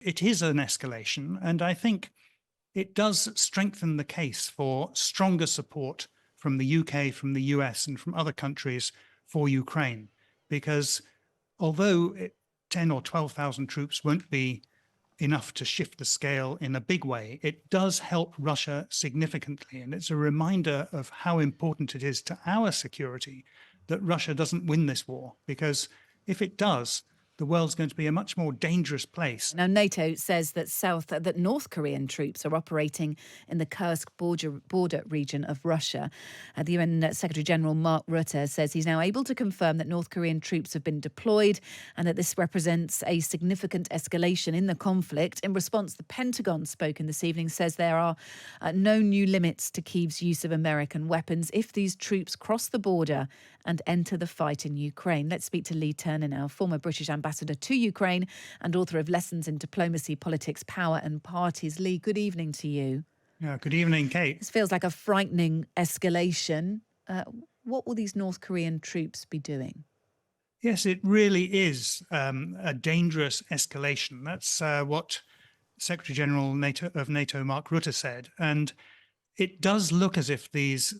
It is an escalation, and I think it does strengthen the case for stronger support from the UK, from the US, and from other countries for Ukraine. Because although 10 or 12,000 troops won't be enough to shift the scale in a big way, it does help Russia significantly. And it's a reminder of how important it is to our security that Russia doesn't win this war, because if it does, the world's going to be a much more dangerous place. Now, NATO says that North Korean troops are operating in the Kursk border region of Russia. The UN Secretary General Mark Rutte says he's now able to confirm that North Korean troops have been deployed and that this represents a significant escalation in the conflict. In response, the Pentagon spoken this evening says there are no new limits to Kyiv's use of American weapons if these troops cross the border and enter the fight in Ukraine. Let's speak to Leigh Turner now, former British ambassador to Ukraine and author of Lessons in Diplomacy, Politics, Power and Parties. Leigh, good evening to you. Yeah, good evening, Kate. This feels like a frightening escalation. What will these North Korean troops be doing? Yes, it really is a dangerous escalation. That's what Secretary General of NATO, Mark Rutte, said. And it does look as if these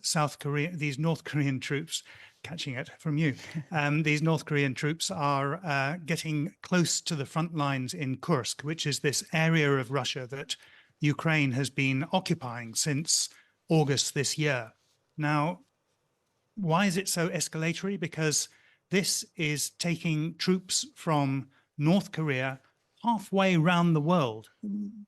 North Korean troops, catching it from you, these North Korean troops are getting close to the front lines in Kursk, which is this area of Russia that Ukraine has been occupying since August this year. Now, why is it so escalatory? Because this is taking troops from North Korea halfway around the world.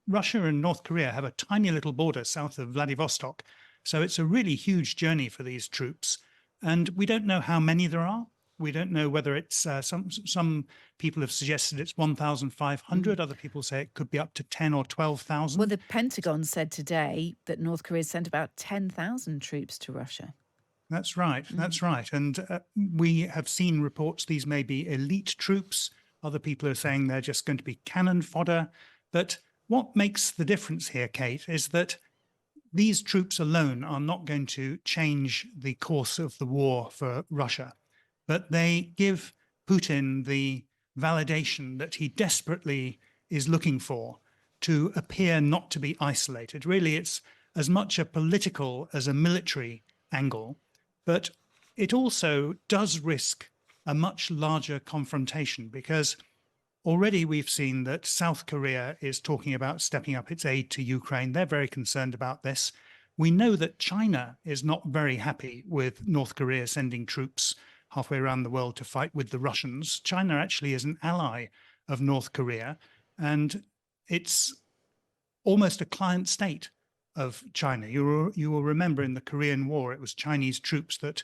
Russia and North Korea have a tiny little border south of Vladivostok. So it's a really huge journey for these troops. And we don't know how many there are. We don't know whether it's some people have suggested it's 1,500. Other people say it could be up to 10 or 12,000. Well, the Pentagon said today that North Korea sent about 10,000 troops to Russia. That's right. That's right. And we have seen reports these may be elite troops. Other people are saying they're just going to be cannon fodder. But what makes the difference here, Kate, is that these troops alone are not going to change the course of the war for Russia, but they give Putin the validation that he desperately is looking for to appear not to be isolated. Really, it's as much a political as a military angle, but it also does risk a much larger confrontation, because already we've seen that South Korea is talking about stepping up its aid to Ukraine. They're very concerned about this. We know that China is not very happy with North Korea sending troops halfway around the world to fight with the Russians. China actually is an ally of North Korea, and it's almost a client state of China. You will remember in the Korean War, it was Chinese troops that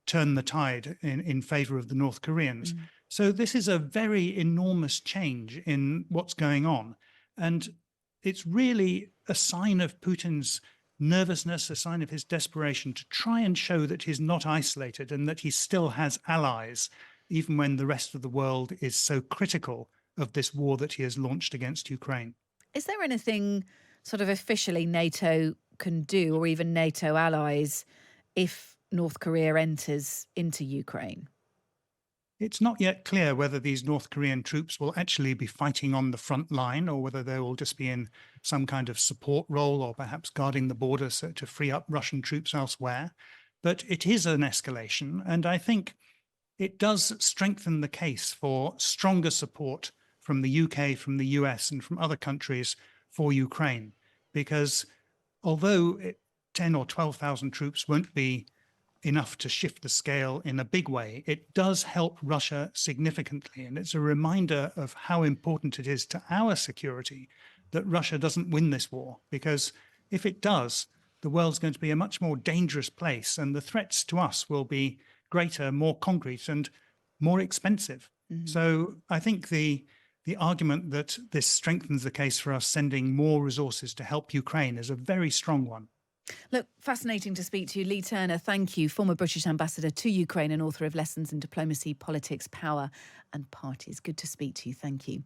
turned the tide in favor of the North Koreans. So this is a very enormous change in what's going on. And it's really a sign of Putin's nervousness, a sign of his desperation to try and show that he's not isolated and that he still has allies, even when the rest of the world is so critical of this war that he has launched against Ukraine. Is there anything sort of officially NATO can do, or even NATO allies, if North Korea enters into Ukraine? It's not yet clear whether these North Korean troops will actually be fighting on the front line, or whether they will just be in some kind of support role, or perhaps guarding the border so to free up Russian troops elsewhere. But it is an escalation, and I think it does strengthen the case for stronger support from the UK, from the US, and from other countries for Ukraine. Because although 10 or 12,000 troops won't be enough to shift the scale in a big way, it does help Russia significantly. And it's a reminder of how important it is to our security that Russia doesn't win this war, because if it does, the world's going to be a much more dangerous place, and the threats to us will be greater, more concrete, and more expensive. So I think the argument that this strengthens the case for us sending more resources to help Ukraine is a very strong one. Look, fascinating to speak to you. Leigh Turner, thank you. Former British ambassador to Ukraine and author of Lessons in Diplomacy, Politics, Power and Parties. Good to speak to you. Thank you.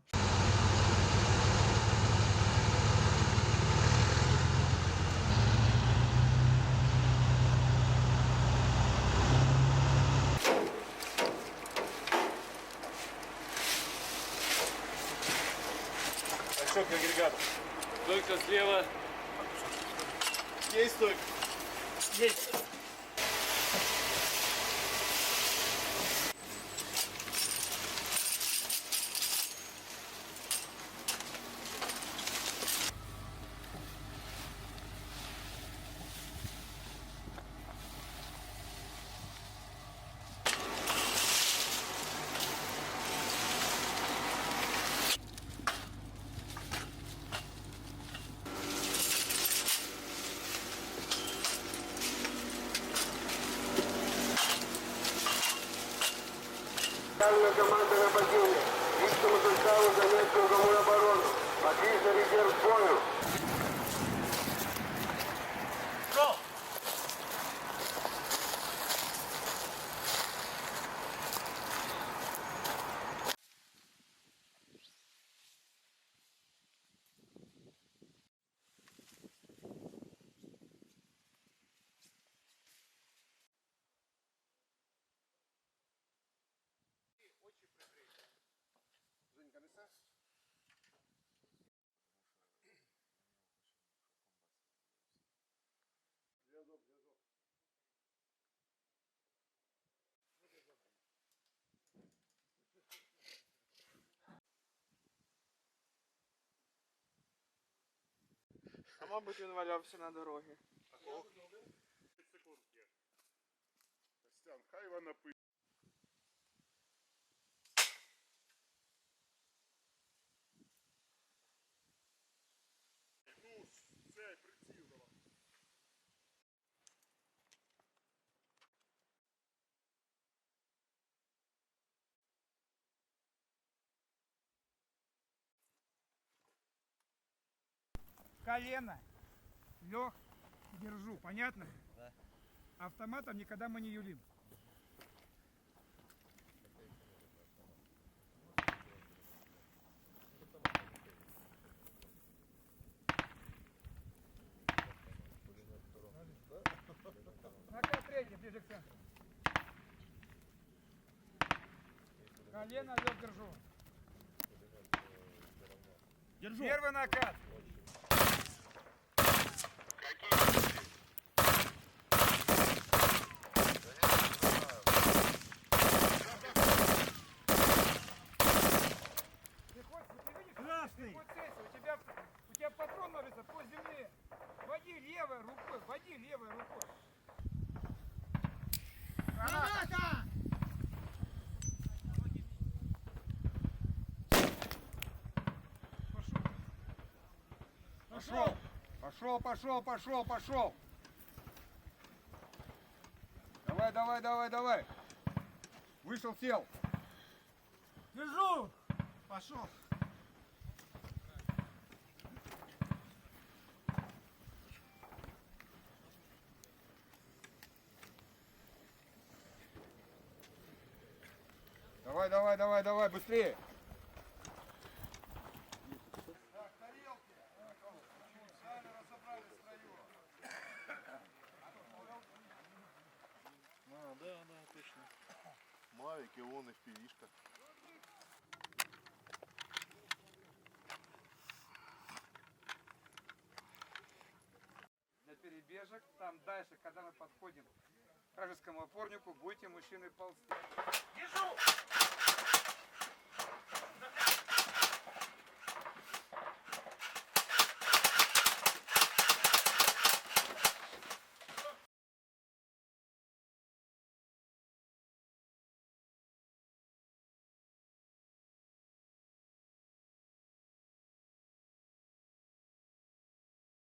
Подскок к агрегату. Только слева. Есть стойка. Есть. Специальная команда нападения. Виктому составу занять круговую оборону. Подвижный резерв к бою. А мабуть він валявся на дорогі. Костян, хай вона пи... Ну, цей приціл давай. Колено, лег, держу, понятно? Да. Автоматом никогда мы не юлим. Накат третий, ближе к центру. Колено, лег, держу. Держу. Первый накат. Красный. У тебя патрон ложится по земле. Води левой рукой, води левой рукой. Граната! Пошел. Пошел, пошел, пошел, пошел. Давай, давай, давай, давай. Вышел, сел. Держу. Пошел. Давай, давай, давай, давай, быстрее. Так, тарелки. Сами разобрали в строю. Да, точно. Мавики, вон и впивишка. Для перебежек, там дальше, когда мы подходим к вражескому опорнику, будете мужчины ползти. Держу!